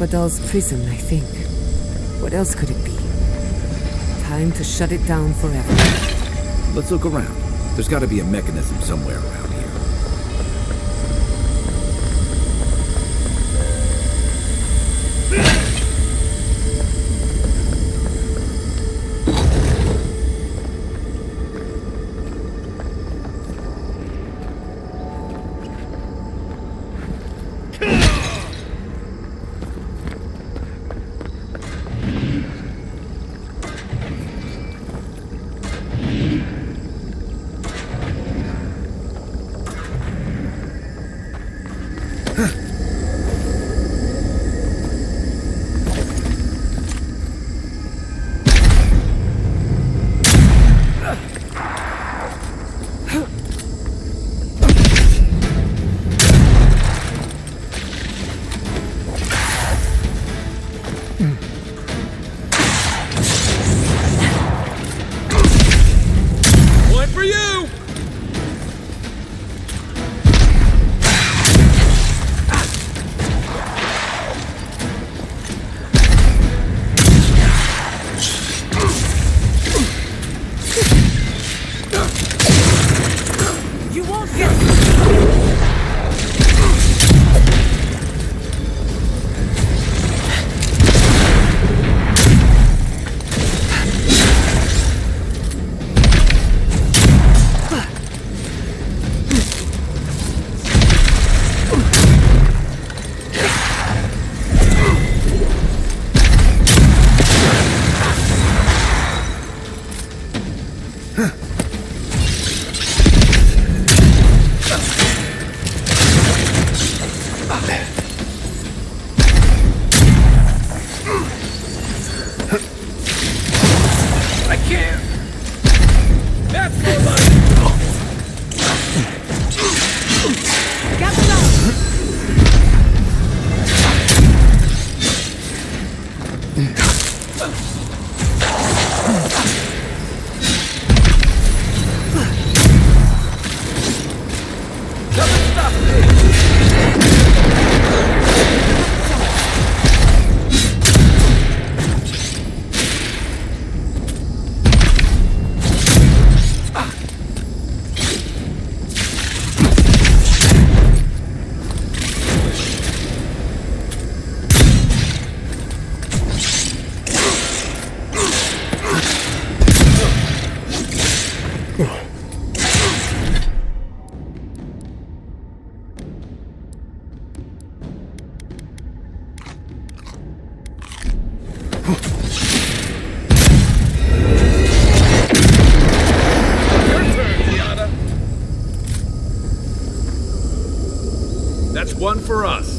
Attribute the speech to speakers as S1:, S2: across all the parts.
S1: Sabadell's prison, I think. What else could it be? Time to shut it down forever.
S2: Let's look around. There's got to be a mechanism somewhere around here.
S3: That's one for us.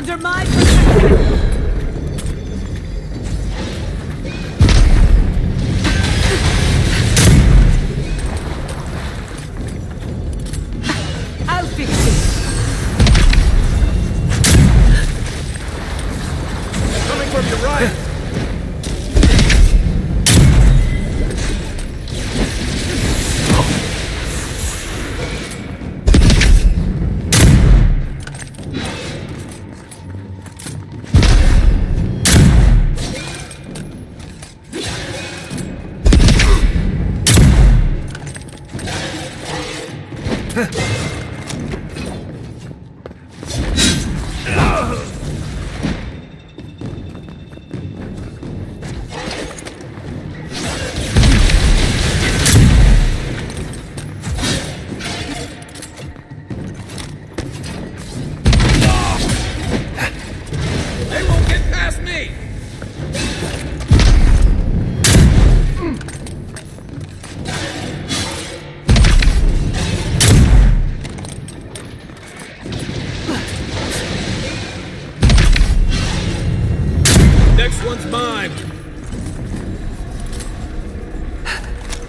S1: Under my protection! I'll fix it!
S3: Coming from your right! They won't get past me! Next one's mine.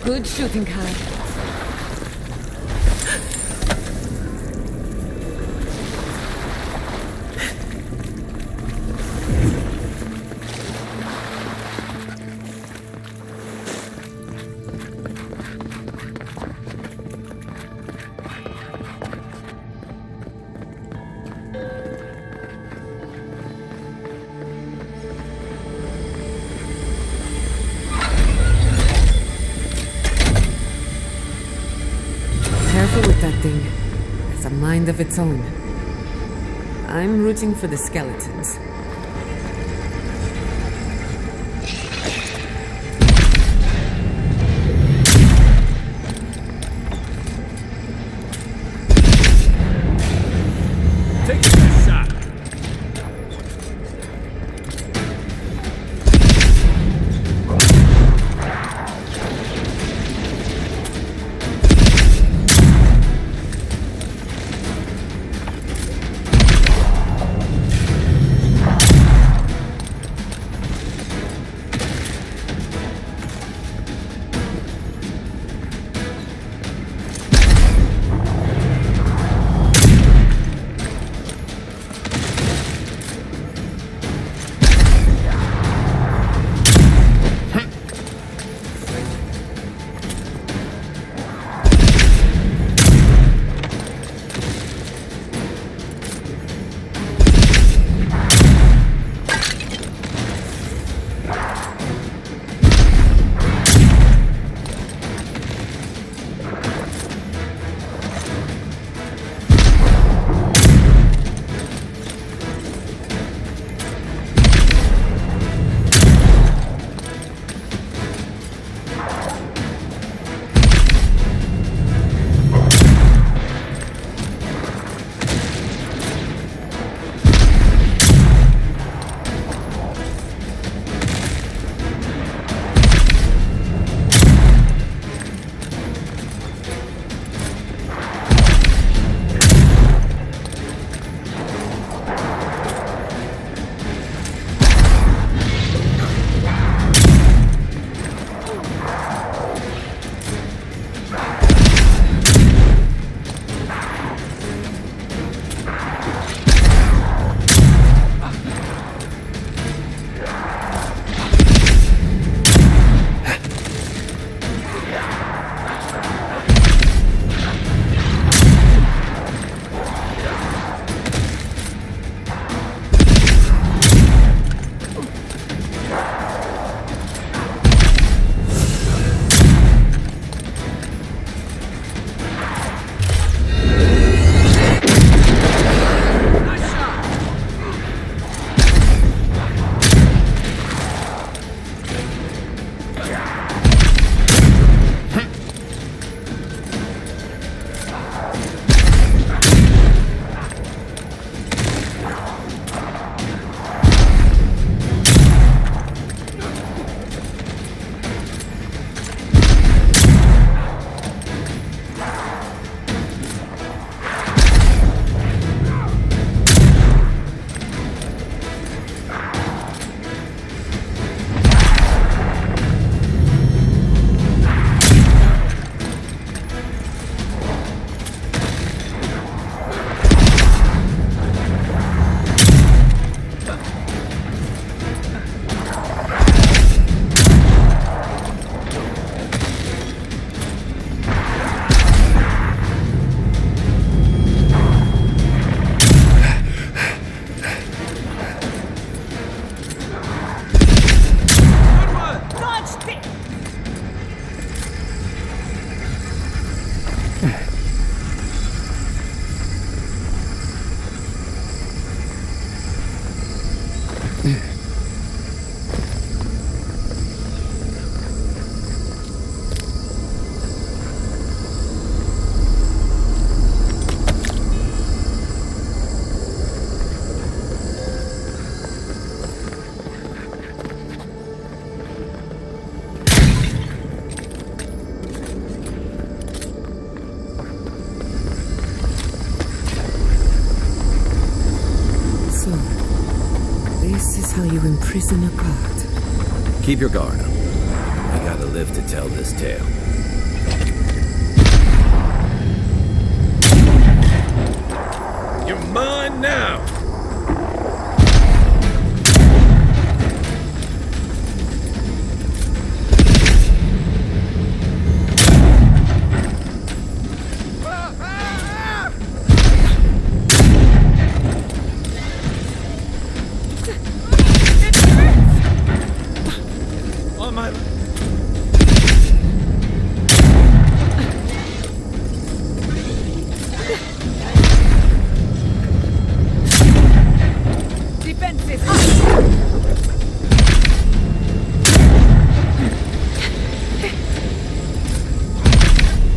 S1: Good shooting, Kai. Careful with that thing. It's a mind of its own. I'm rooting for the skeletons.
S3: Take your best shot.
S1: So, this is how you imprison a god.
S2: Keep your guard up. I gotta live to tell this tale.
S3: You're mine now! On my...
S1: Defenses!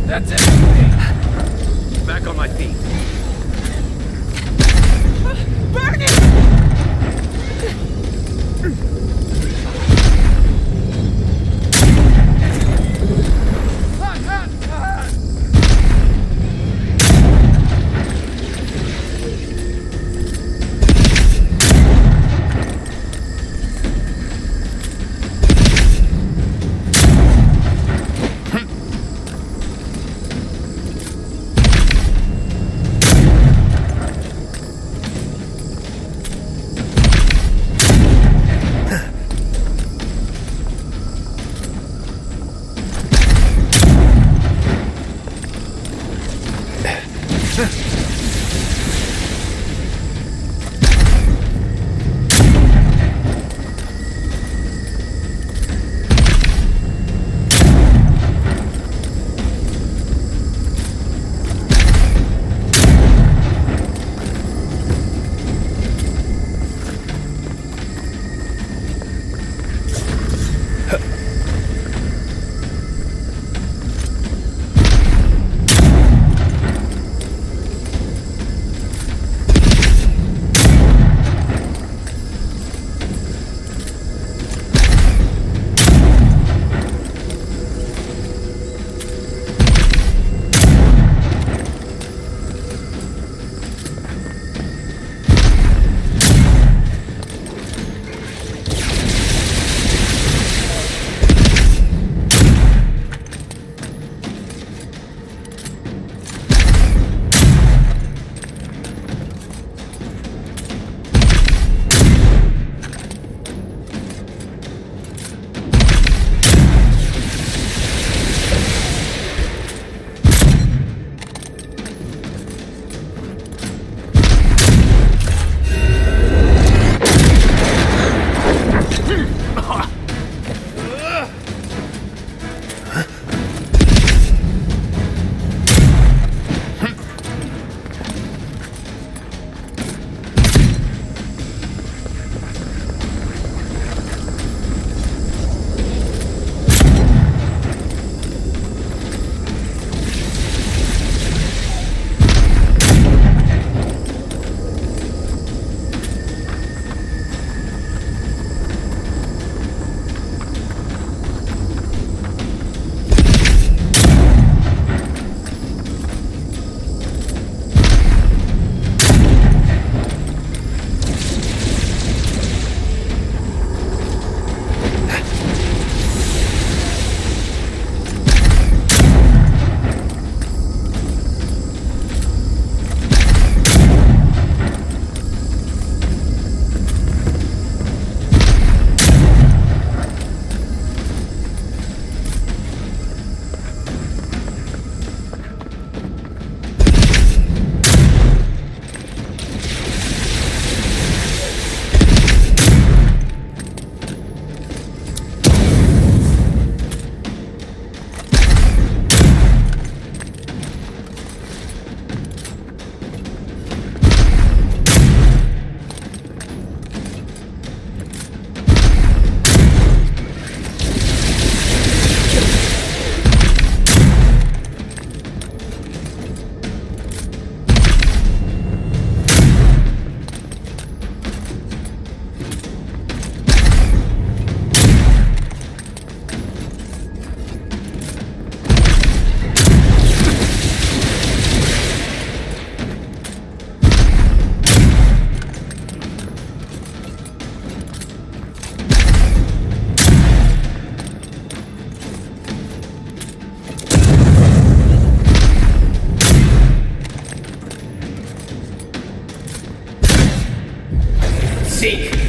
S3: That's it! Back on my feet.
S1: Burn it!
S3: seek!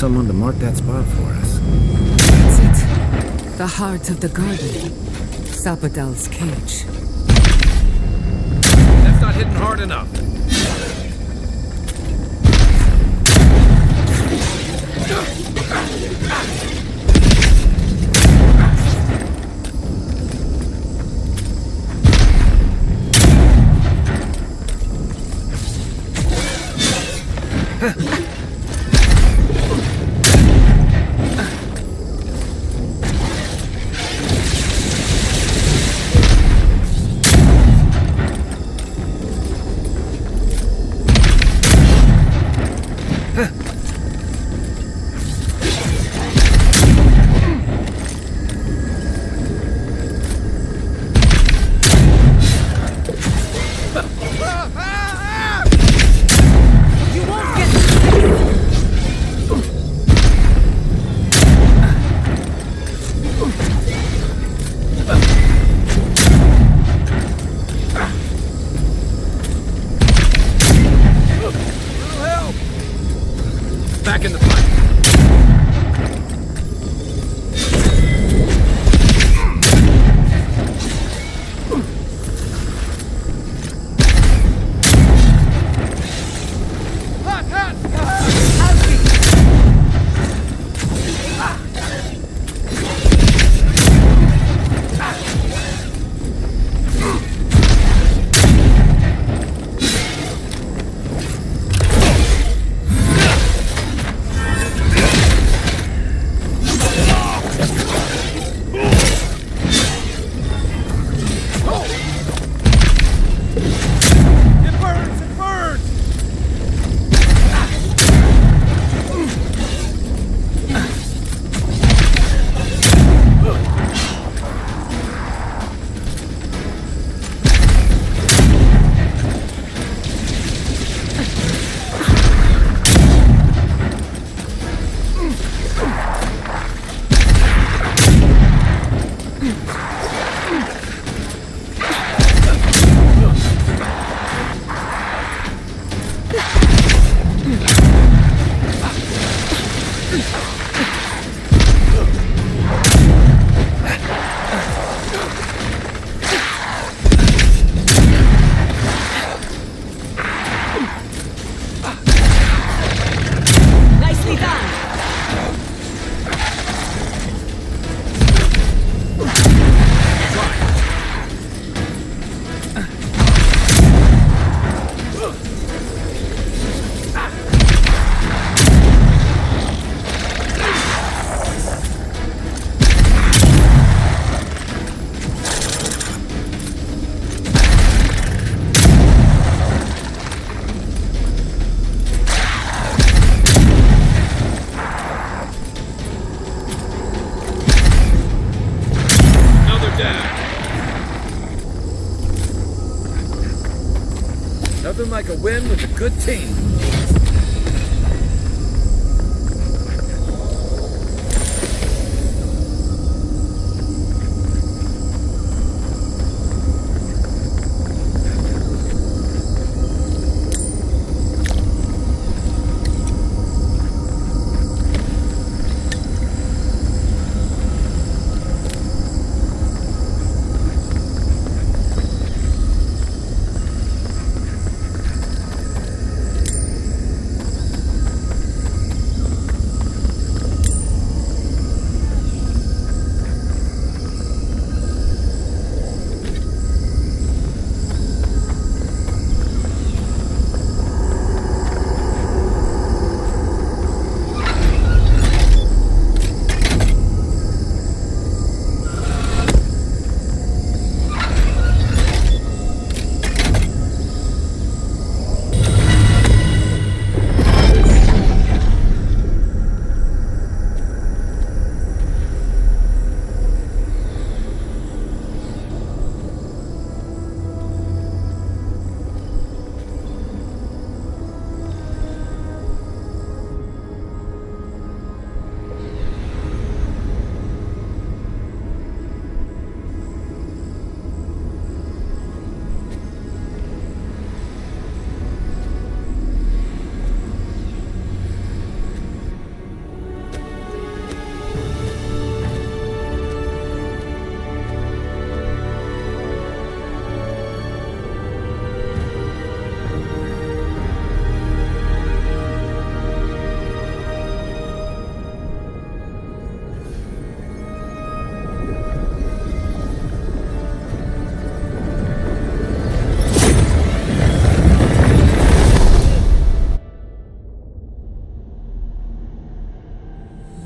S2: Someone to mark that spot for us.
S1: That's it. The heart of the garden. Sabadell's cage.
S3: That's not hitting hard enough. down. Nothing like a win with a good team.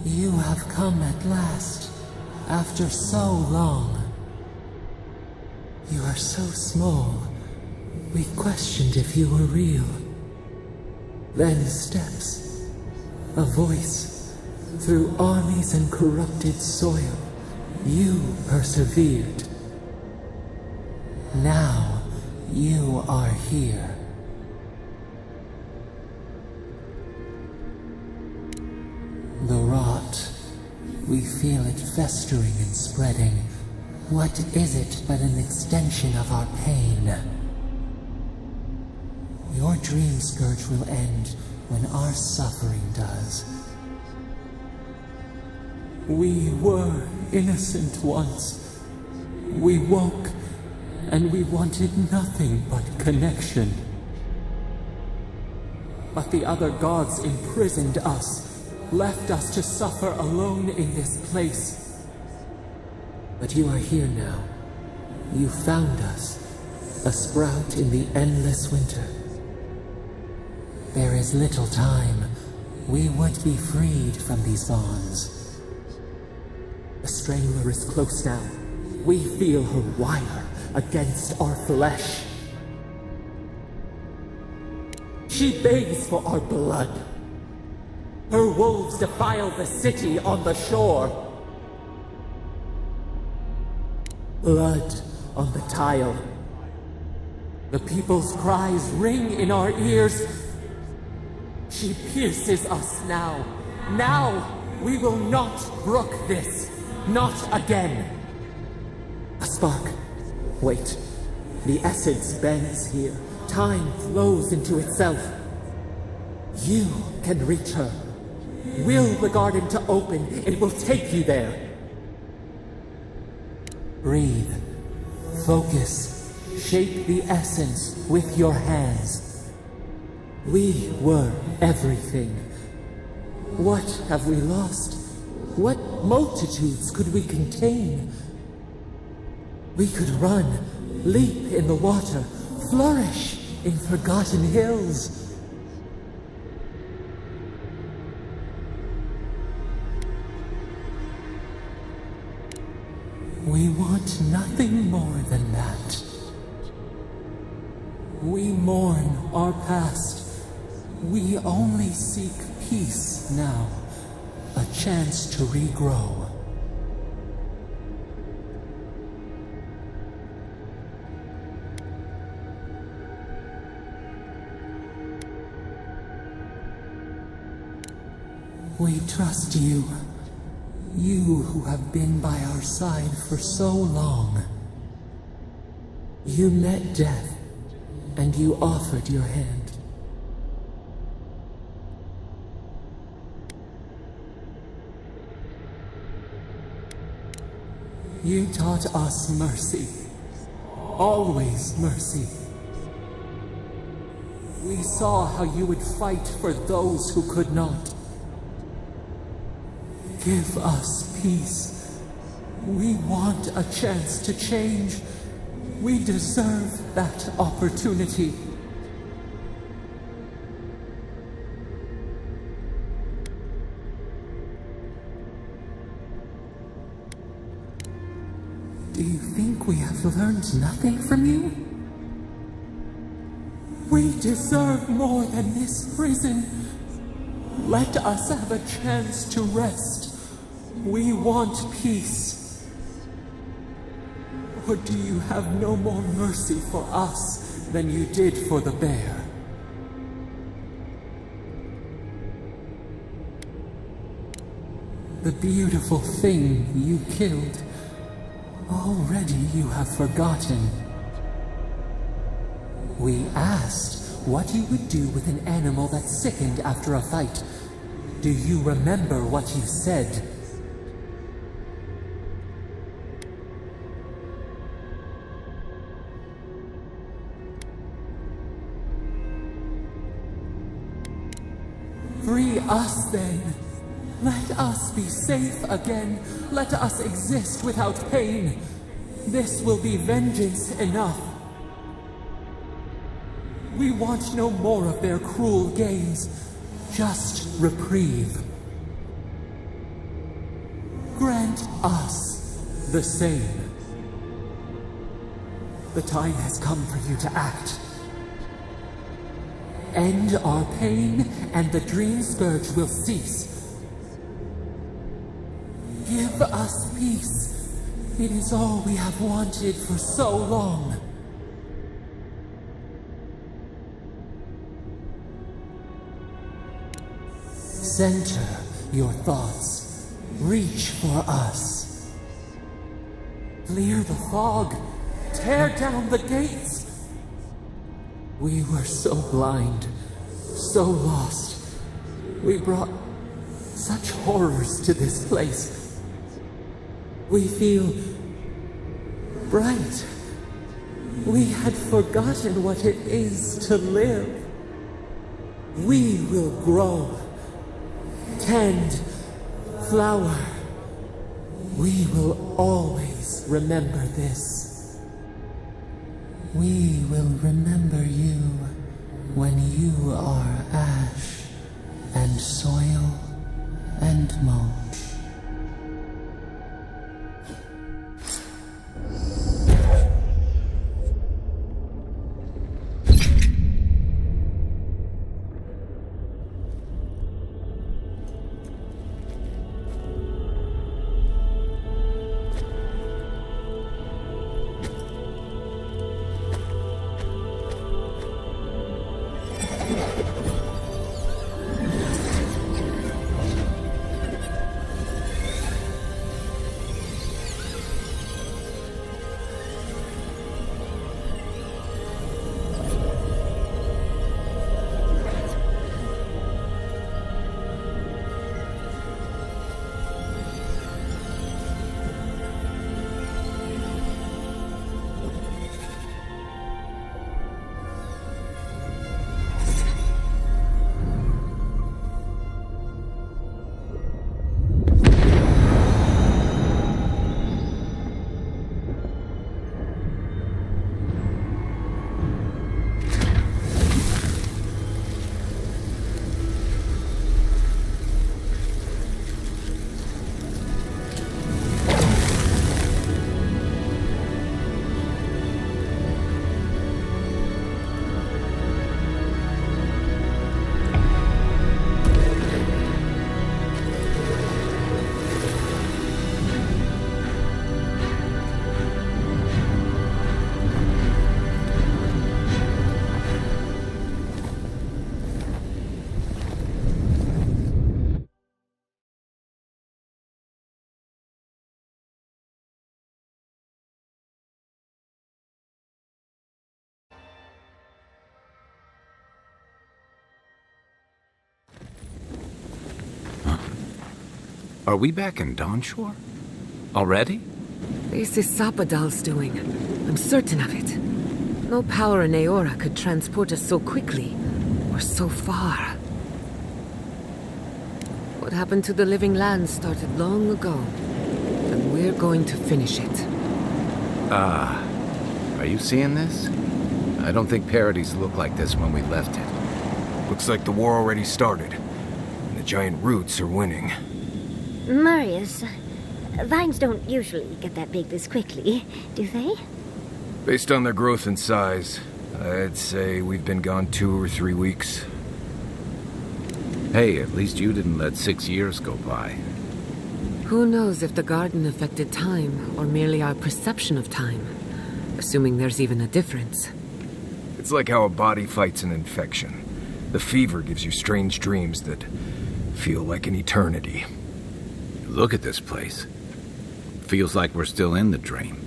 S4: You have come at last, after so long. You are so small, we questioned if you were real. Then steps, a voice, through armies and corrupted soil, you persevered. Now, you are here. The rot, we feel it festering and spreading. What is it but an extension of our pain? Your dream scourge will end when our suffering does. We were innocent once. We woke, and we wanted nothing but connection. But the other gods imprisoned us, left us to suffer alone in this place. But you are here now. You found us, a sprout in the endless winter. There is little time. We would be freed from these bonds. The strangler is close now. We feel her wire against our flesh. She begs for our blood. Her wolves defile the city on the shore. Blood on the tile. The people's cries ring in our ears. She pierces us now. Now we will not brook this. Not again. A spark. Wait. The essence bends here. Time flows into itself. You can reach her. Will the garden to open, it will take you there. Breathe. Focus. Shape the essence with your hands. We were everything. What have we lost? What multitudes could we contain? We could run, leap in the water, flourish in forgotten hills. We want nothing more than that. We mourn our past. We only seek peace now, a chance to regrow. We trust you. You who have been by our side for so long. You met death, and you offered your hand. You taught us mercy. Always mercy. We saw how you would fight for those who could not. Give us peace. We want a chance to change. We deserve that opportunity. Do you think we have learned nothing from you? We deserve more than this prison. Let us have a chance to rest. We want peace. Or do you have no more mercy for us than you did for the bear? The beautiful thing you killed, already you have forgotten. We asked what you would do with an animal that sickened after a fight. Do you remember what you said? Free us then. Let us be safe again. Let us exist without pain. This will be vengeance enough. We want no more of their cruel games. Just reprieve. Grant us the same. The time has come for you to act. End our pain, and the dream scourge will cease. Give us peace. It is all we have wanted for so long. Center your thoughts. Reach for us. Clear the fog. Tear down the gates. We were so blind, so lost. We brought such horrors to this place. We feel bright. We had forgotten what it is to live. We will grow, tend, flower. We will always remember this. We will remember you when you are ash and soil and mold.
S2: Are we back in Dawnshore? Already?
S1: This is Sapadal's doing. I'm certain of it. No power in Aeora could transport us so quickly, or so far. What happened to the living land started long ago, and we're going to finish it.
S2: Are you seeing this? I don't think parodies look like this when we left it.
S5: Looks like the war already started, and the giant roots are winning.
S6: Marius, vines don't usually get that big this quickly, do they?
S5: Based on their growth and size, I'd say we've been gone 2 or 3 weeks.
S2: Hey, at least you didn't let 6 years go by.
S1: Who knows if the garden affected time, or merely our perception of time, assuming there's even a difference.
S5: It's like how a body fights an infection. The fever gives you strange dreams that feel like an eternity.
S2: Look at this place. Feels like we're still in the dream.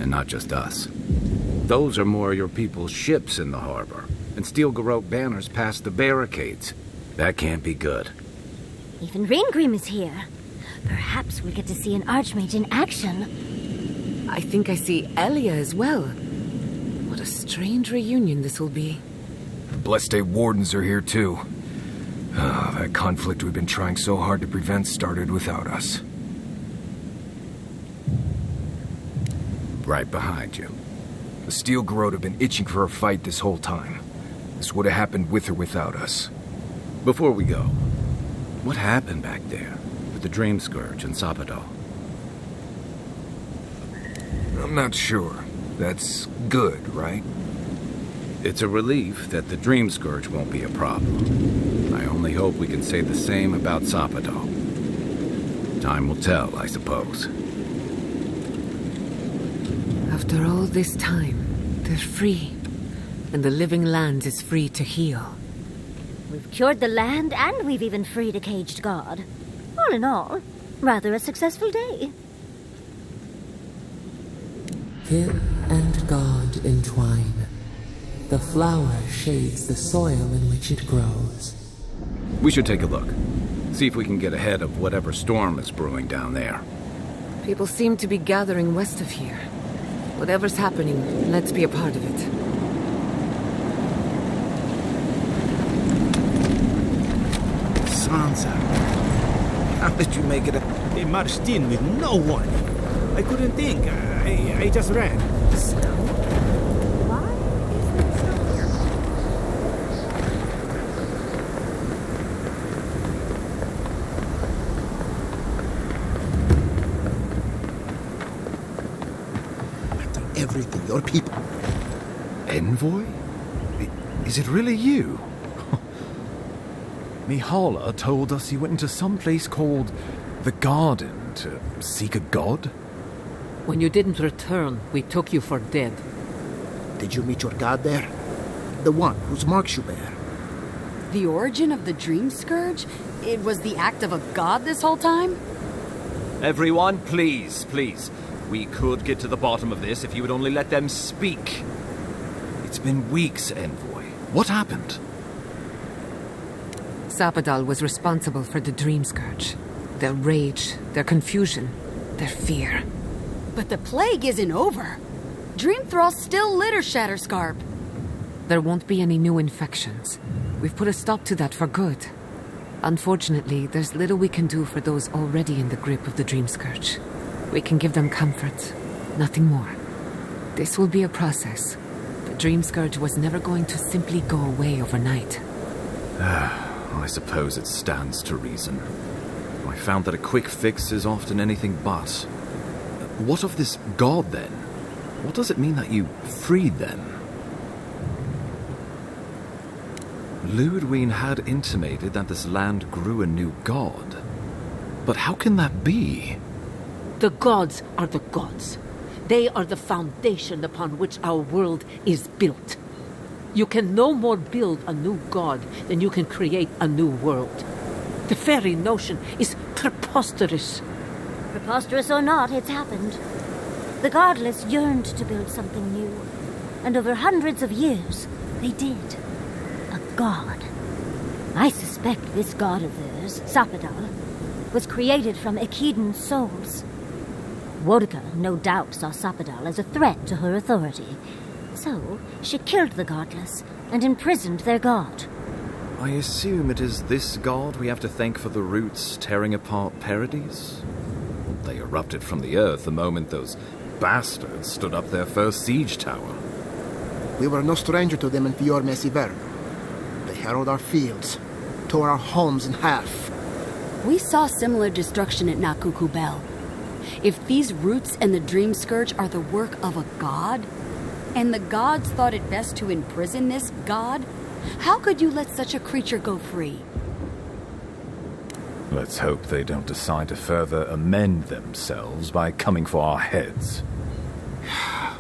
S2: And not just us. Those are more your people's ships in the harbor, and steel Garrote banners past the barricades. That can't be good.
S6: Even Reingrim is here. Perhaps we'll get to see an Archmage in action.
S1: I think I see Elia as well. What a strange reunion this will be.
S5: The Blessed Wardens are here too. That conflict we've been trying so hard to prevent started without us.
S2: Right behind you.
S5: The steel Garrote have been itching for a fight this whole time. This would have happened with or without us.
S2: Before we go, what happened back there with the Dream Scourge and Sapadal?
S5: I'm not sure. That's good, right?
S2: It's a relief that the Dream Scourge won't be a problem. I only hope we can say the same about Sapadal. Time will tell, I suppose.
S1: After all this time, they're free. And the living land is free to heal.
S6: We've cured the land, and we've even freed a caged god. All in all, rather a successful day.
S4: Kid and God entwine. The flower shades the soil in which it grows.
S2: We should take a look. See if we can get ahead of whatever storm is brewing down there.
S1: People seem to be gathering west of here. Whatever's happening, let's be a part of it.
S2: Sansa, how did you make it
S7: They marched in with no warning. I couldn't think. I just ran.
S6: Why is it so here?
S7: After everything, your people.
S2: Envoy? Is it really you?
S8: Mihala told us you went into some place called the Garden to seek a god?
S9: When you didn't return, we took you for dead.
S7: Did you meet your god there? The one whose marks you bear.
S10: The origin of the Dream Scourge? It was the act of a god this whole time?
S8: Everyone, please. We could get to the bottom of this if you would only let them speak. It's been weeks, Envoy. What happened?
S1: Sapadal was responsible for the Dream Scourge. Their rage, their confusion, their fear.
S10: But the plague isn't over. Dream Thralls still litter Shatterscarp.
S1: There won't be any new infections. We've put a stop to that for good. Unfortunately, there's little we can do for those already in the grip of the Dream Scourge. We can give them comfort, nothing more. This will be a process. The Dream Scourge was never going to simply go away overnight.
S8: I suppose it stands to reason. I found that a quick fix is often anything but. What of this god, then? What does it mean that you freed them? Luedwine had intimated that this land grew a new god. But how can that be?
S9: The gods are the gods. They are the foundation upon which our world is built. You can no more build a new god than you can create a new world. The very notion is preposterous.
S6: Preposterous or not, it's happened. The godless yearned to build something new. And over hundreds of years, they did. A god. I suspect this god of theirs, Sapadal, was created from Echedan's souls. Wodka no doubt saw Sapadal as a threat to her authority, so she killed the godless and imprisoned their god.
S8: I assume it is this god we have to thank for the roots tearing apart Paradise? They erupted from the earth the moment those bastards stood up their first siege tower.
S11: We were no stranger to them in Fior Mesiverno. They harrowed our fields, tore our homes in half.
S10: We saw similar destruction at Nakukubel. If these roots and the Dream Scourge are the work of a god, and the gods thought it best to imprison this god, how could you let such a creature go free?
S8: Let's hope they don't decide to further amend themselves by coming for our heads.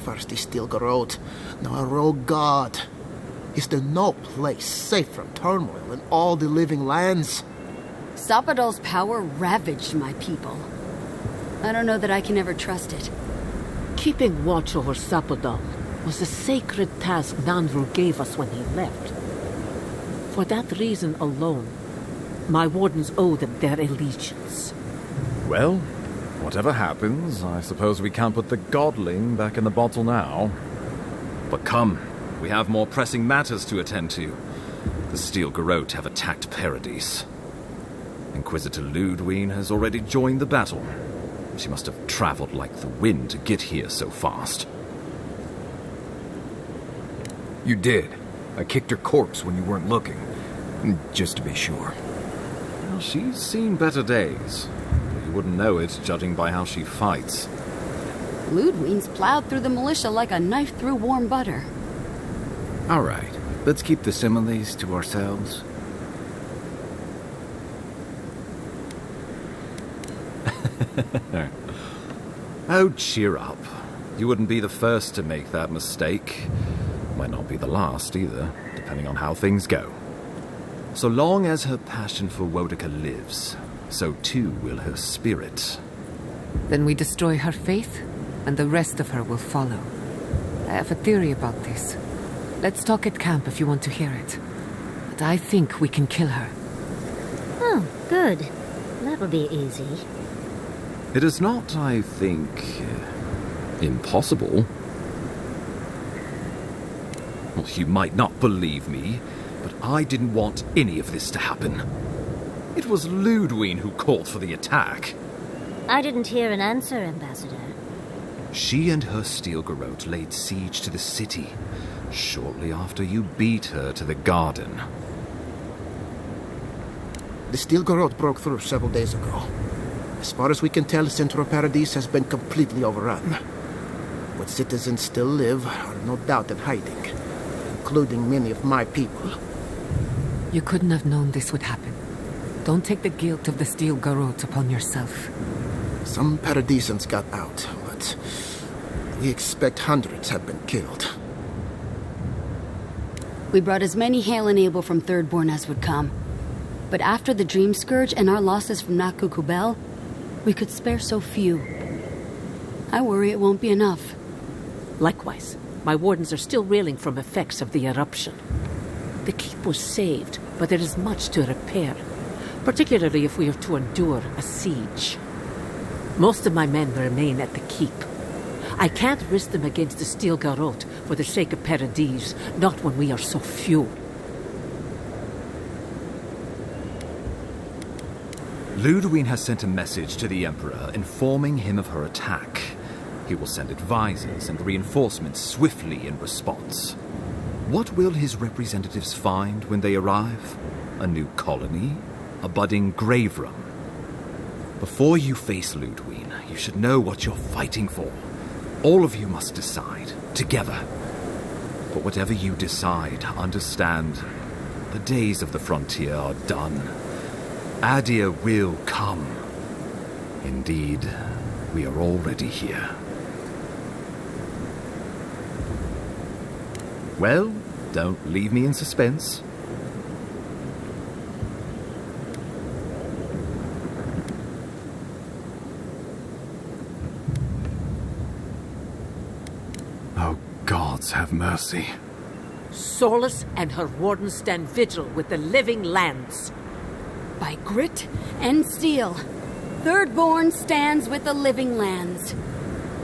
S11: First he still Garot, now a rogue god. Is there no place safe from turmoil in all the living lands?
S10: Sapadal's power ravaged my people. I don't know that I can ever trust it.
S9: Keeping watch over Sapadal was a sacred task Nandru gave us when he left. For that reason alone, my wardens owe them their allegiance.
S8: Well, whatever happens, I suppose we can't put the godling back in the bottle now. But come, we have more pressing matters to attend to. The Steel Garrote have attacked Paradise. Inquisitor Ludwine has already joined the battle. She must have traveled like the wind to get here so fast.
S5: You did. I kicked her corpse when you weren't looking. Just to be sure.
S8: Well, she's seen better days. You wouldn't know it, judging by how she fights.
S10: Ludwine's plowed through the militia like a knife through warm butter.
S2: All right, let's keep the similes to ourselves.
S8: Oh, cheer up. You wouldn't be the first to make that mistake. Might not be the last either, depending on how things go. So long as her passion for Wodka lives, so too will her spirit.
S1: Then we destroy her faith, and the rest of her will follow. I have a theory about this. Let's talk at camp if you want to hear it. But I think we can kill her.
S6: Oh, good. That'll be easy.
S8: It is not, I think, impossible. Well, you might not believe me, but I didn't want any of this to happen. It was Ludwine who called for the attack.
S6: I didn't hear an answer, Ambassador.
S8: She and her Steel Garrote laid siege to the city shortly after you beat her to the garden.
S11: The Steel Garrote broke through several days ago. As far as we can tell, Central Paradise has been completely overrun. What citizens still live are no doubt in hiding, including many of my people.
S1: You couldn't have known this would happen. Don't take the guilt of the Steel Garrote upon yourself.
S11: Some Paradisans got out, but we expect hundreds have been killed.
S10: We brought as many Hale and Abel from Thirdborn as would come. But after the Dream Scourge and our losses from Nakukubel, we could spare so few. I worry it won't be enough.
S9: Likewise, my wardens are still reeling from effects of the eruption. The keep was saved, but there is much to repair, particularly if we are to endure a siege. Most of my men remain at the keep. I can't risk them against the Steel Garrote for the sake of Paradise, not when we are so few.
S8: Ludwine has sent a message to the Emperor informing him of her attack. He will send advisors and reinforcements swiftly in response. What will his representatives find when they arrive? A new colony? A budding grave room? Before you face Ludwine, you should know what you're fighting for. All of you must decide, together. But whatever you decide, understand, the days of the frontier are done. Aedyr will come. Indeed, we are already here. Well, don't leave me in suspense.
S2: Oh, gods have mercy.
S9: Solus and her wardens stand vigil with the living lands.
S10: By grit and steel, thirdborn stands with the living lands.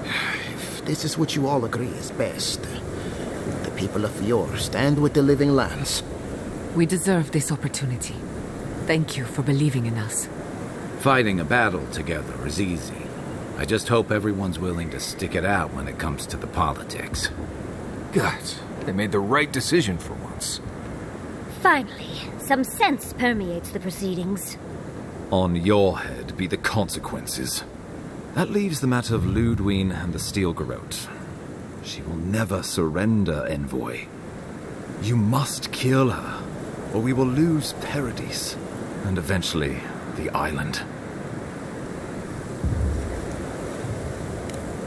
S11: If this is what you all agree is best, the people of Fjord stand with the living lands.
S1: We deserve this opportunity. Thank you for believing in us.
S2: Fighting a battle together is easy. I just hope everyone's willing to stick it out when it comes to the politics.
S5: God, they made the right decision for once.
S6: Finally, some sense permeates the proceedings.
S8: On your head be the consequences. That leaves the matter of Ludwine and the Steel Garrote. She will never surrender, Envoy. You must kill her, or we will lose Paradise, and eventually the island.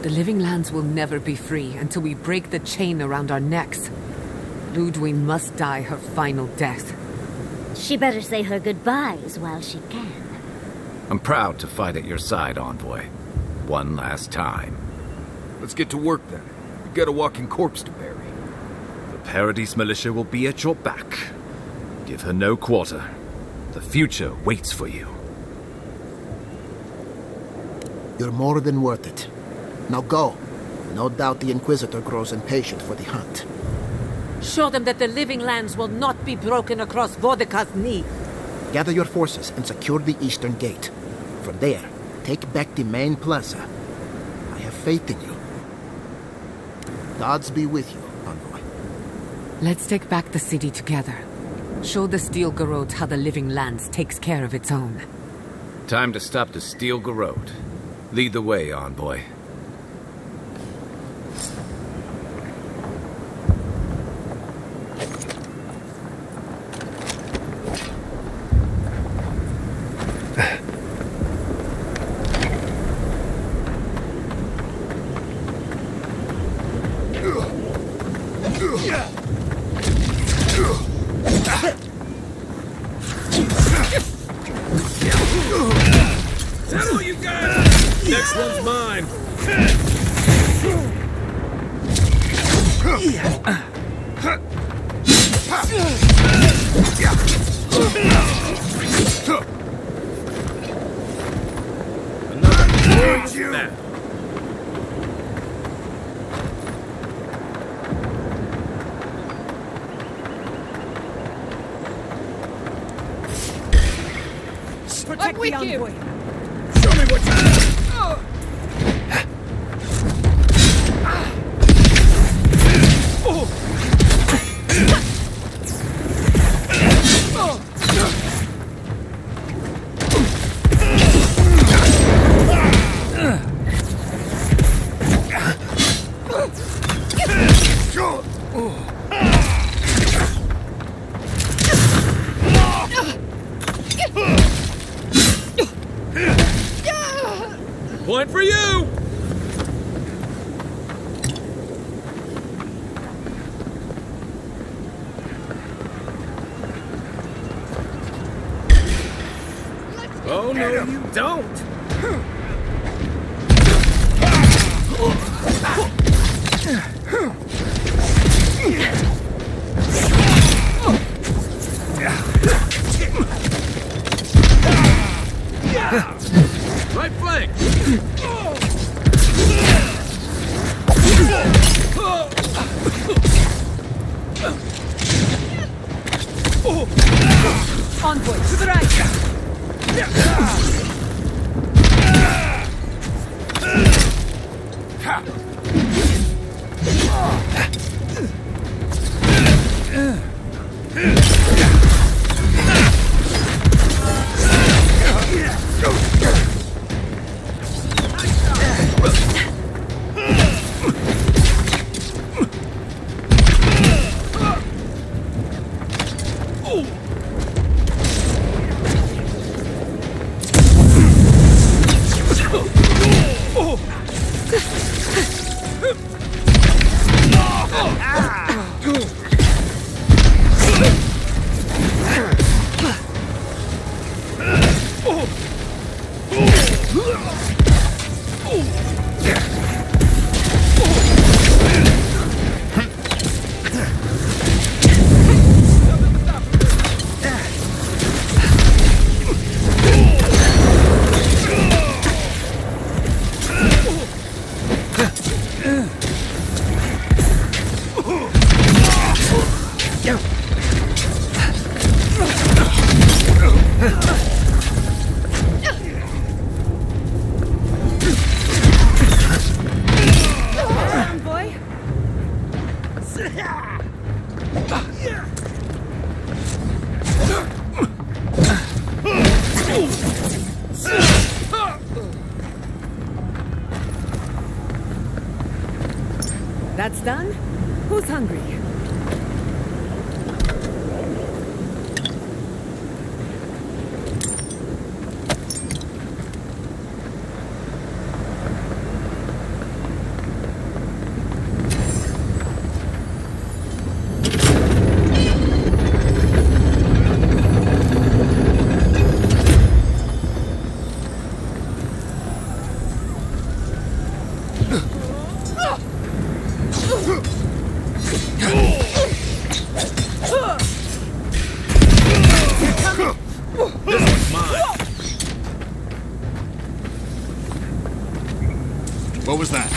S1: The living lands will never be free until we break the chain around our necks. Ludwine must die her final death.
S6: She better say her goodbyes while she can.
S2: I'm proud to fight at your side, Envoy. One last time.
S5: Let's get to work then. We've got a walking corpse to bury.
S8: The Paradise militia will be at your back. Give her no quarter. The future waits for you.
S11: You're more than worth it. Now go. No doubt the Inquisitor grows impatient for the hunt.
S9: Show them that the living lands will not be broken across Vodka's knee.
S11: Gather your forces and secure the eastern gate. From there, take back the main plaza. I have faith in you. Gods be with you, Envoy.
S1: Let's take back the city together. Show the Steel Garrote how the living lands takes care of its own.
S2: Time to stop the Steel Garrote. Lead the way, Envoy.
S3: Settle, you guys! Next one's mine! Another snap.
S9: Protect the envoy.
S3: Show me what you got! Point for you! Oh, no, you don't! Right flank!
S9: Envoy, to the right!
S1: That's done? Who's hungry?
S3: What was that?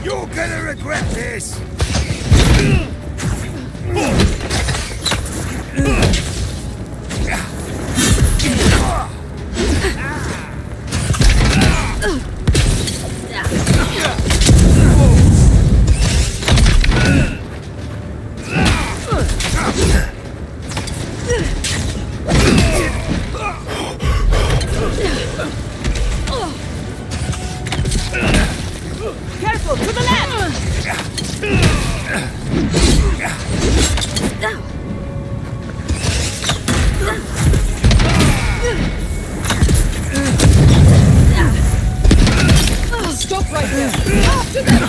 S3: You're gonna regret this!
S1: Careful, to the left! Stop right there! After them!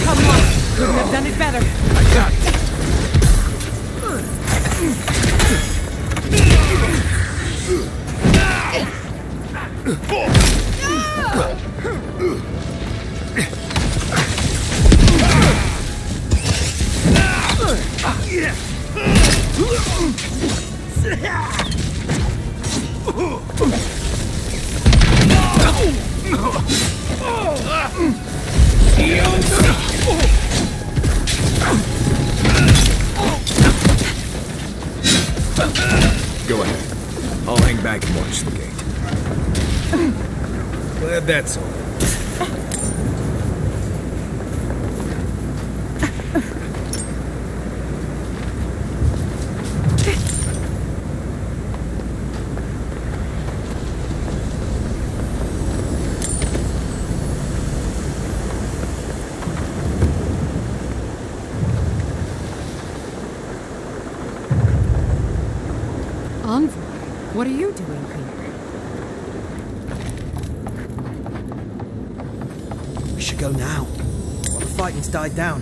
S1: Come on! Couldn't have done it better!
S3: I got it!
S5: Go ahead. I'll hang back and watch the gate. Glad that's all.
S1: Envoy, what are you doing here?
S12: We should go now, while the fighting's died down.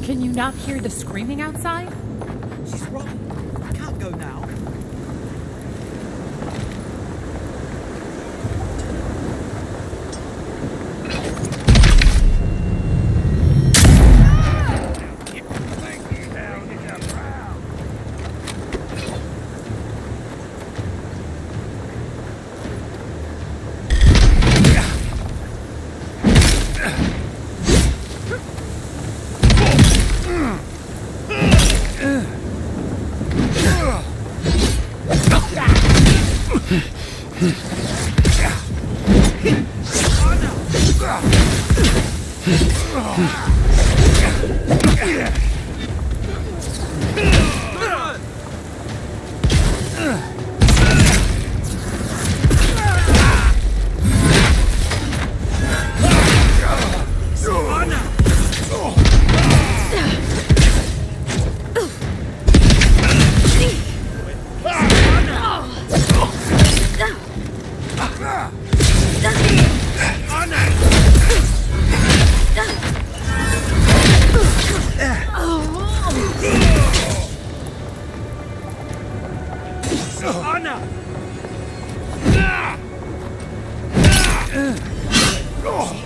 S1: Can you not hear the screaming outside?
S12: She's right. We can't go now.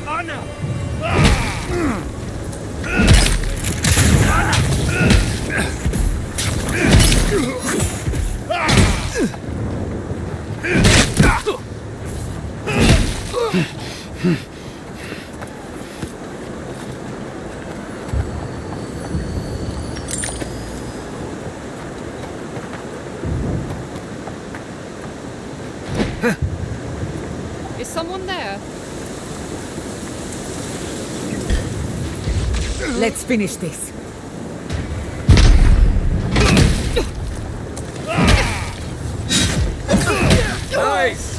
S3: Anna!
S13: Is someone there?
S14: Let's finish this.
S3: Nice!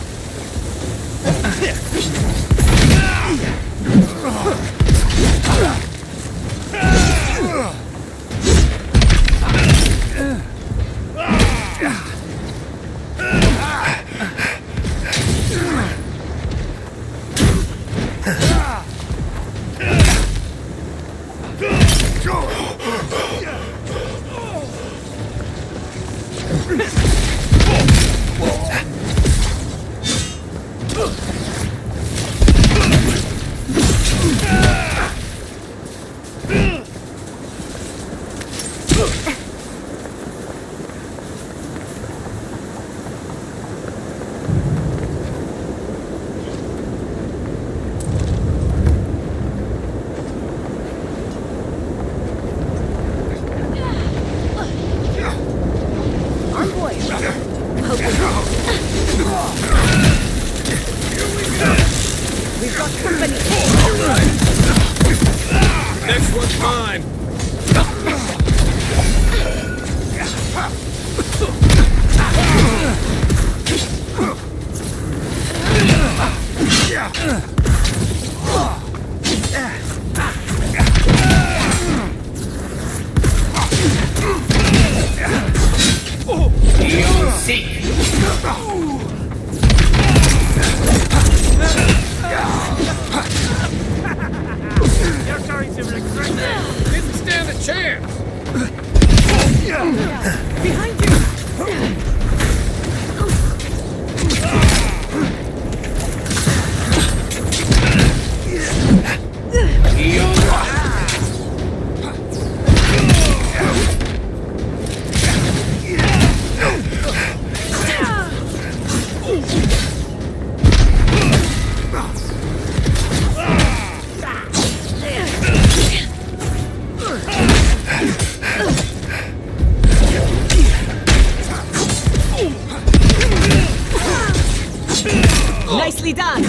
S14: We've got company.
S3: Next one's mine.
S12: You're going to regret this.
S3: Didn't stand a chance.
S12: Behind you!
S14: Nicely done.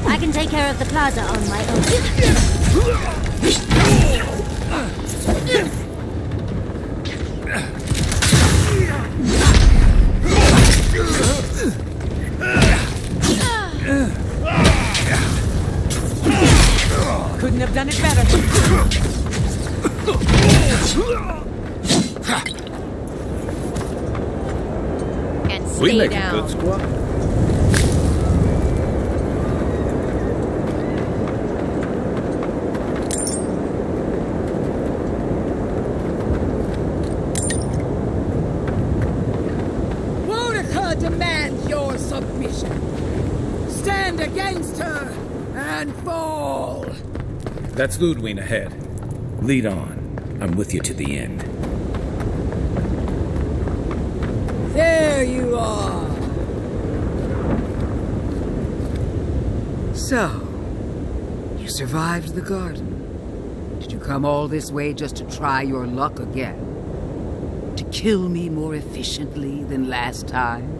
S6: I can take care of the plaza on my own.
S14: Couldn't have done it better.
S13: And stay
S2: We make
S13: down.
S2: a good squad.
S14: Boudica demands your submission. Stand against her and fall.
S2: That's Ludwig ahead. Lead on. I'm with you to the end.
S14: There you are. So, you survived the garden. Did you come all this way just to try your luck again? To kill me more efficiently than last time?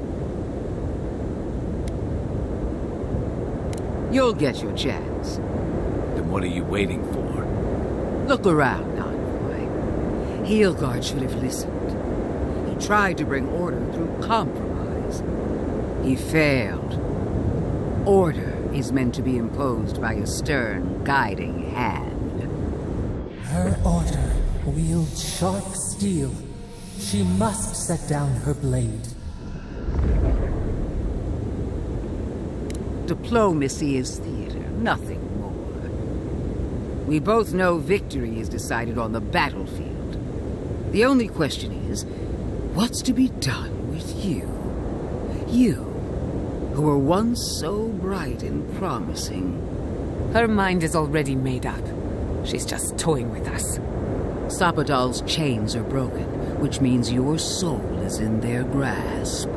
S14: You'll get your chance.
S2: Then what are you waiting for?
S14: Look around, Envoy. Heelguard should have listened. He tried to bring order through compromise. He failed. Order is meant to be imposed by a stern, guiding hand.
S4: sharp steel, she must set down her blade.
S14: Diplomacy is theater, nothing more. We both know victory is decided on the battlefield. The only question is, what's to be done with you? You, who were once so bright and promising.
S1: Her mind is already made up. She's just toying with us.
S14: Sapadal's chains are broken, which means your soul is in their grasp.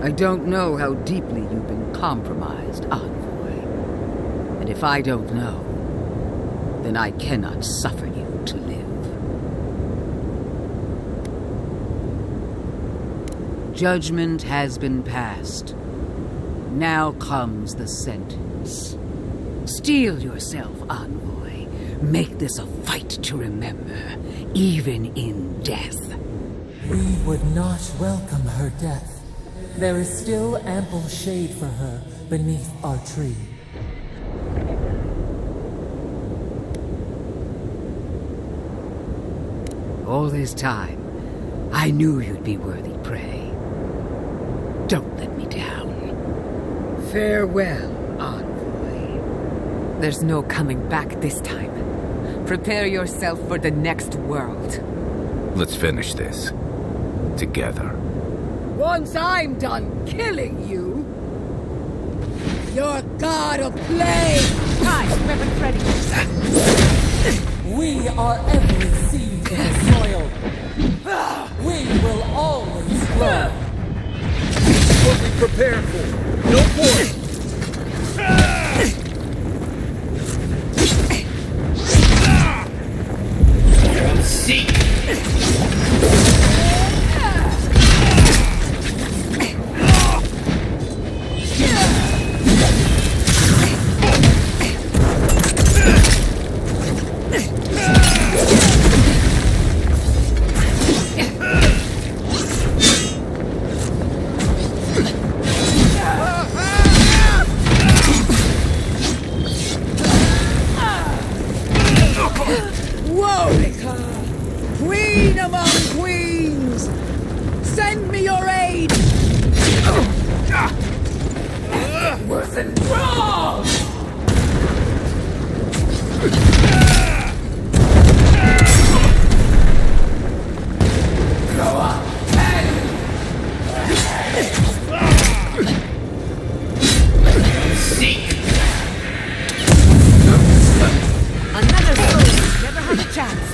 S14: I don't know how deeply you've been compromised, Envoy. And if I don't know, then I cannot suffer you to live. Judgment has been passed. Now comes the sentence. Steel yourself, Envoy. Make this a fight to remember, even in death.
S4: We would not welcome her death. There is still ample shade for her beneath our tree.
S14: All this time, I knew you'd be worthy prey. Don't let me down. Farewell, Envoy.
S1: There's no coming back this time. Prepare yourself for the next world.
S2: Let's finish this. Together.
S14: Once I'm done killing you, your god of play!
S1: Guys, weapons ready.
S4: We are every seed in the soil. We will always grow.
S3: What we prepared for. No point.
S12: Seek.
S14: Queen among queens! Send me your aid! Worth and wrong! Go up
S12: Seek.
S1: Another soul never had a chance.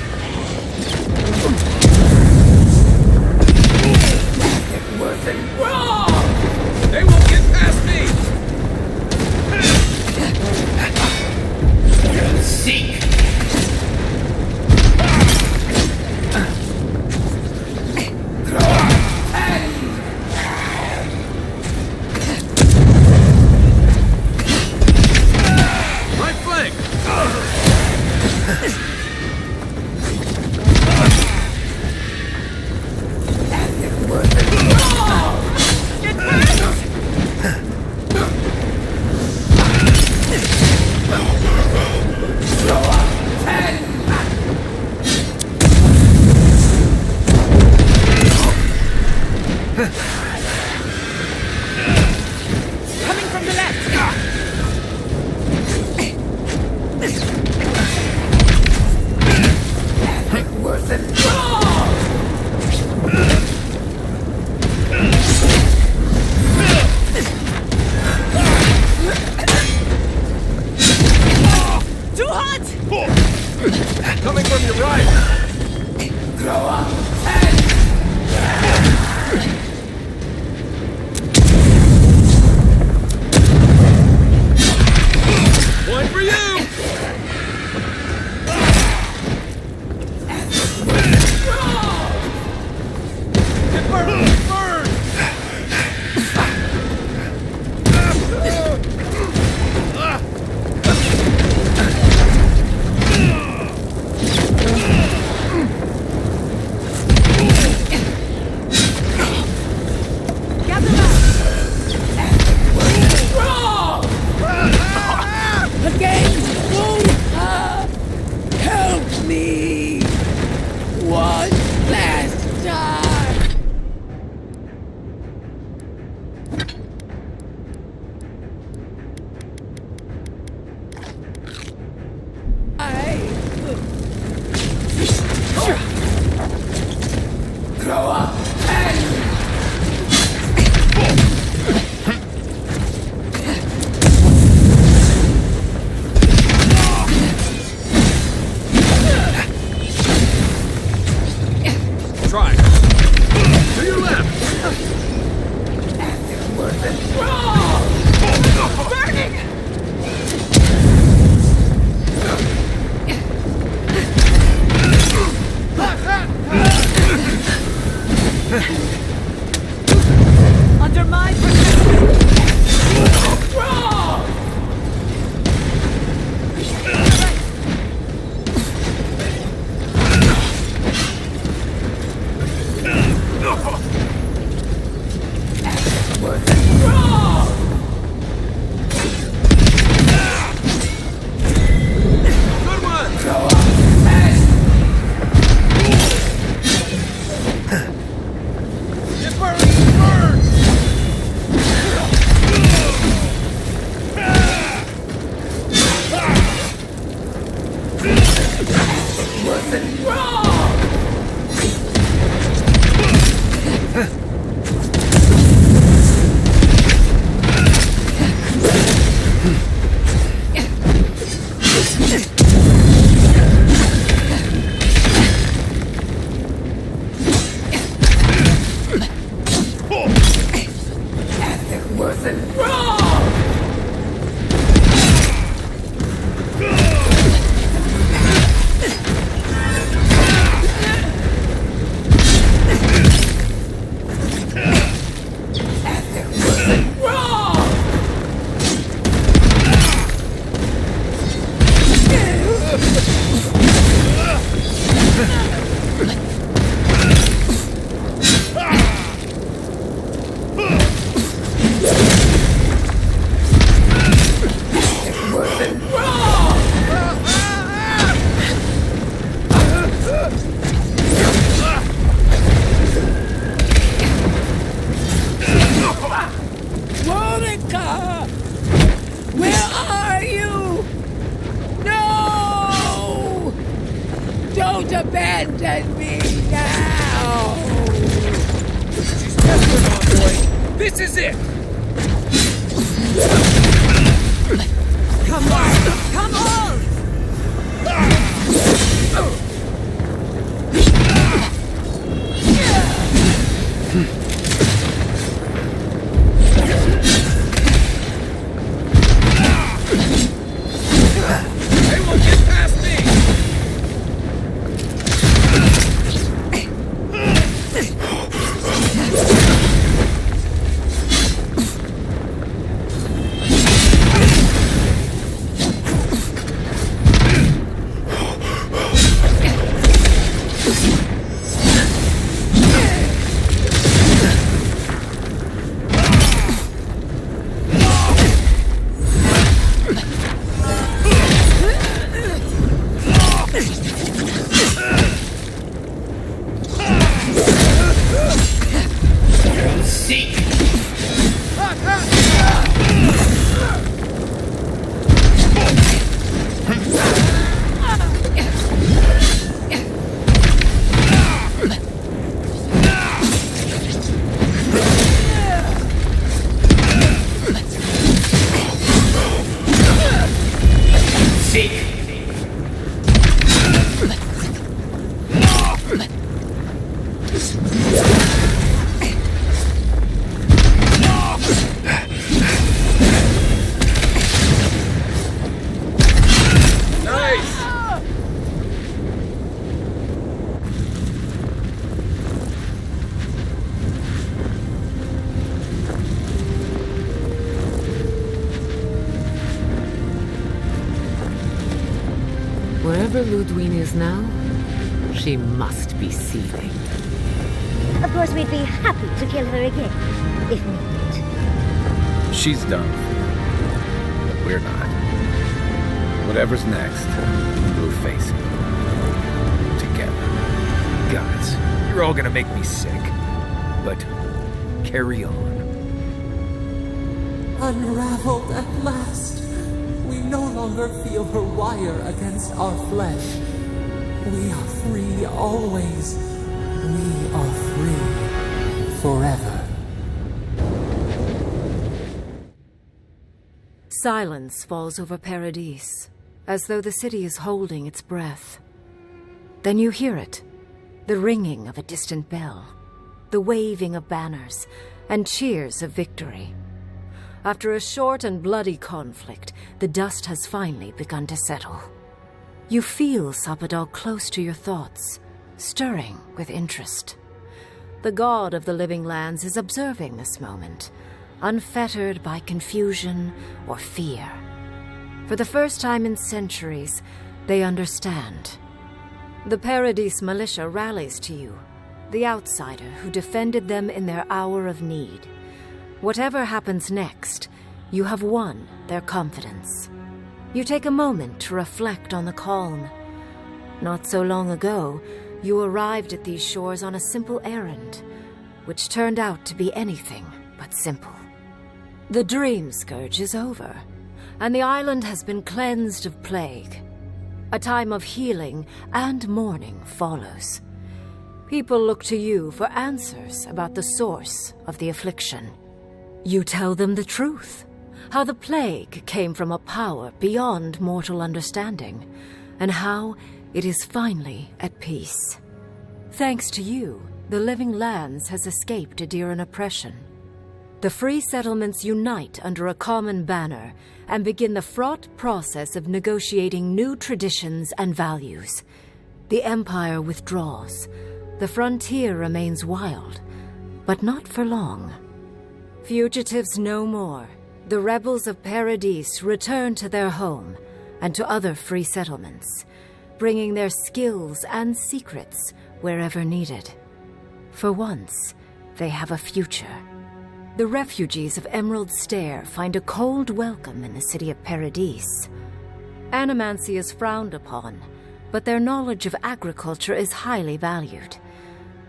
S12: Worth and wrong! They won't get past me! Seek!
S3: My flank!
S1: Coming from the left.
S12: Worth and wrong!
S1: Too hot!
S3: Coming from your right!
S12: Throw up!
S3: One for you! Get burned! Burn!
S14: Again! Help me!
S15: One last time! Grow up and...
S3: Try. To your left.
S15: Burning!
S9: Under my protection!
S3: Good one. It burns.
S15: Monica! Where are you? No! Don't abandon me now!
S3: She's desperate, Envoy. This is it.
S15: Come on! Come on!
S3: They won't get past me.
S1: Wherever Ludwine is now, she must be seething.
S6: Of course, we'd be happy to kill her again, if needed.
S2: She's done. But we're not. Whatever's next, we'll face it. Together.
S5: you're all gonna make me sick. But carry on.
S4: Unraveled at last. We no longer feel her wire against our flesh. We are free always. We are free forever.
S1: Silence falls over Paradise, as though the city is holding its breath. Then you hear it, the ringing of a distant bell, the waving of banners, and cheers of victory. After a short and bloody conflict, the dust has finally begun to settle. You feel Sapadal close to your thoughts, stirring with interest. The god of the living lands is observing this moment, unfettered by confusion or fear. For the first time in centuries, they understand. The Paradise militia rallies to you, the outsider who defended them in their hour of need. Whatever happens next, you have won their confidence. You take a moment to reflect on the calm. Not so long ago, you arrived at these shores on a simple errand, which turned out to be anything but simple. The dream scourge is over, and the island has been cleansed of plague. A time of healing and mourning follows. People look to you for answers about the source of the affliction. You tell them the truth, how the plague came from a power beyond mortal understanding, and how it is finally at peace. Thanks to you, the living lands has escaped Aedyran oppression. The free settlements unite under a common banner and begin the fraught process of negotiating new traditions and values. The Empire withdraws. The frontier remains wild, but not for long. Fugitives no more. The rebels of Paradise return to their home and to other free settlements, bringing their skills and secrets wherever needed. For once, they have a future. The refugees of Emerald Stair find a cold welcome in the city of Paradise. Animancy is frowned upon, but their knowledge of agriculture is highly valued.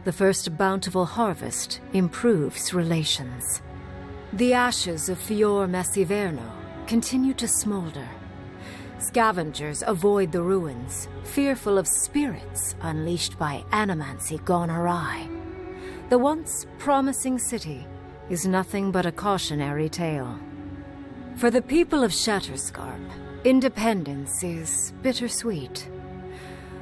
S1: The first bountiful harvest improves relations. The ashes of Fior Messiverno continue to smolder. Scavengers avoid the ruins, fearful of spirits unleashed by animancy gone awry. The once promising city is nothing but a cautionary tale. For the people of Shatterscarp, independence is bittersweet.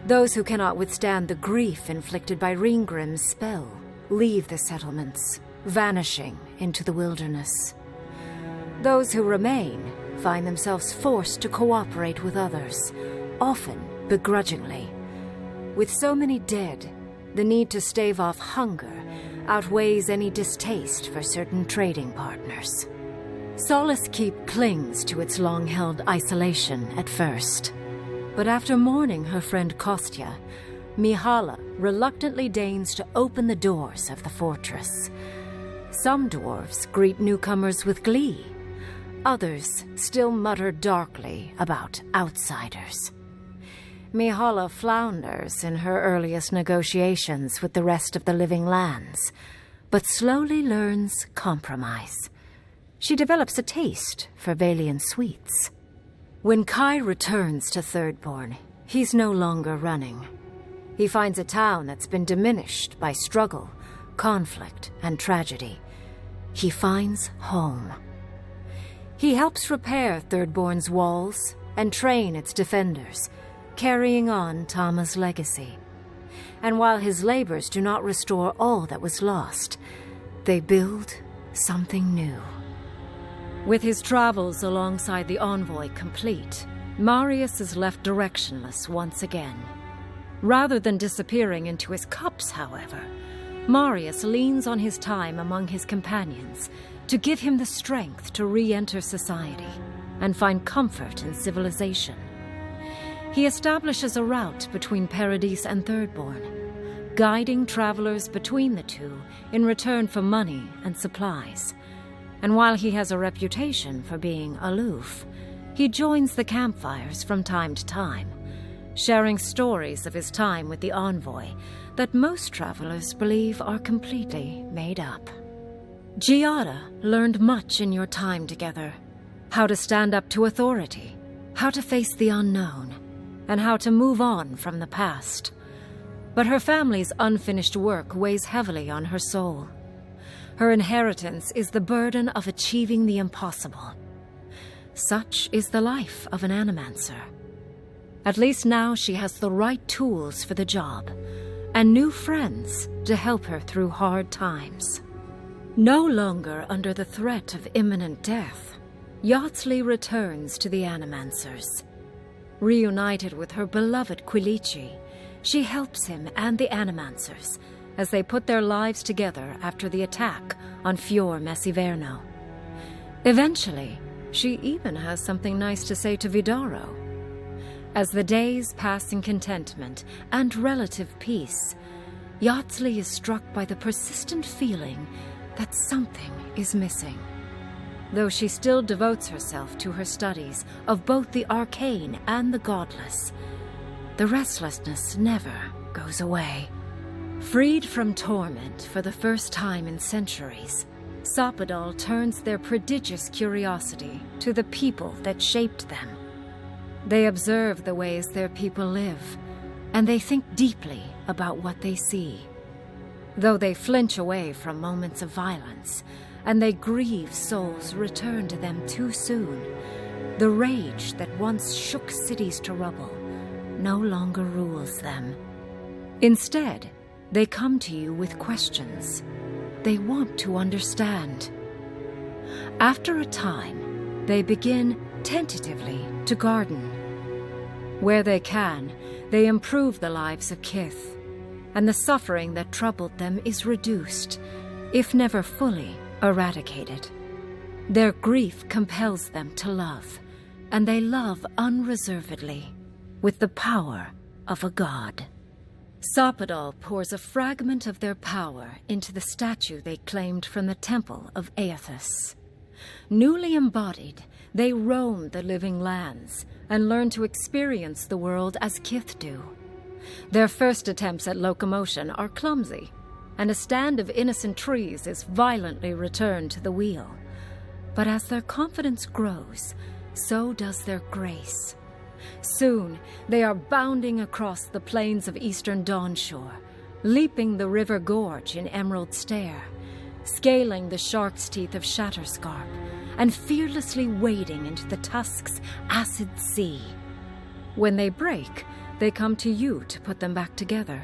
S1: Those who cannot withstand the grief inflicted by Ringgrim's spell leave the settlements, vanishing into the wilderness. Those who remain find themselves forced to cooperate with others, often begrudgingly. With so many dead, the need to stave off hunger outweighs any distaste for certain trading partners. Solace Keep clings to its long-held isolation at first. But after mourning her friend Kostya, Mihala reluctantly deigns to open the doors of the fortress. Some dwarves greet newcomers with glee. Others still mutter darkly about outsiders. Mihala flounders in her earliest negotiations with the rest of the living lands, but slowly learns compromise. She develops a taste for Valian sweets. When Kai returns to Thirdborn, he's no longer running. He finds a town that's been diminished by struggle, conflict, and tragedy. He finds home. He helps repair Thirdborn's walls and train its defenders, carrying on Tama's legacy. And while his labors do not restore all that was lost, they build something new. With his travels alongside the envoy complete, Marius is left directionless once again. Rather than disappearing into his cups, however, Marius leans on his time among his companions to give him the strength to re-enter society and find comfort in civilization. He establishes a route between Paradise and Thirdborn, guiding travelers between the two in return for money and supplies. And while he has a reputation for being aloof, he joins the campfires from time to time,
S16: sharing stories of his time with the envoy that most travelers believe are completely made up. Giada learned much in your time together. How to stand up to authority, how to face the unknown, and how to move on from the past. But her family's unfinished work weighs heavily on her soul. Her inheritance is the burden of achieving the impossible. Such is the life of an animancer. At least now she has the right tools for the job, and new friends to help her through hard times. No longer under the threat of imminent death, Yardsley returns to the Animancers. Reunited with her beloved Quilici, she helps him and the Animancers as they put their lives together after the attack on Fior Messiverno. Eventually, she even has something nice to say to Vidaro. As the days pass in contentment and relative peace, Yardsley is struck by the persistent feeling that something is missing. Though she still devotes herself to her studies of both the arcane and the godless, the restlessness never goes away. Freed from torment for the first time in centuries, Sopadal turns their prodigious curiosity to the people that shaped them. They observe the ways their people live, and they think deeply about what they see. Though they flinch away from moments of violence, and they grieve souls returned to them too soon, the rage that once shook cities to rubble no longer rules them. Instead, they come to you with questions. They want to understand. After a time, they begin tentatively to garden. Where they can, they improve the lives of Kith, and the suffering that troubled them is reduced, if never fully eradicated. Their grief compels them to love, and they love unreservedly, with the power of a god. Sopadal pours a fragment of their power into the statue they claimed from the temple of Aethys. Newly embodied, they roam the living lands and learn to experience the world as Kith do. Their first attempts at locomotion are clumsy, and a stand of innocent trees is violently returned to the wheel. But as their confidence grows, so does their grace. Soon, they are bounding across the plains of eastern Dawnshore, leaping the river gorge in Emerald Stair, scaling the shark's teeth of Shatterscarp, and fearlessly wading into the Tusk's acid sea. When they break, they come to you to put them back together,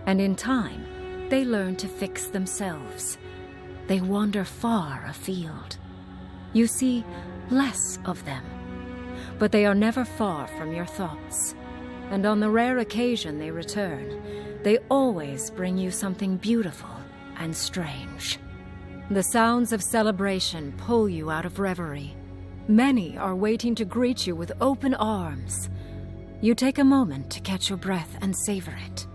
S16: and in time, they learn to fix themselves. They wander far afield. You see less of them, but they are never far from your thoughts, and on the rare occasion they return, they always bring you something beautiful and strange. The sounds of celebration pull you out of reverie. Many are waiting to greet you with open arms. You take a moment to catch your breath and savor it,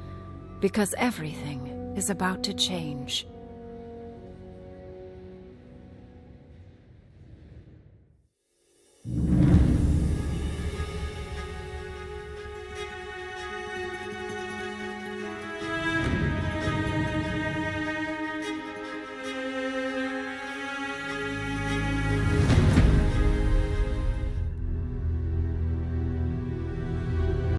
S16: because everything is about to change.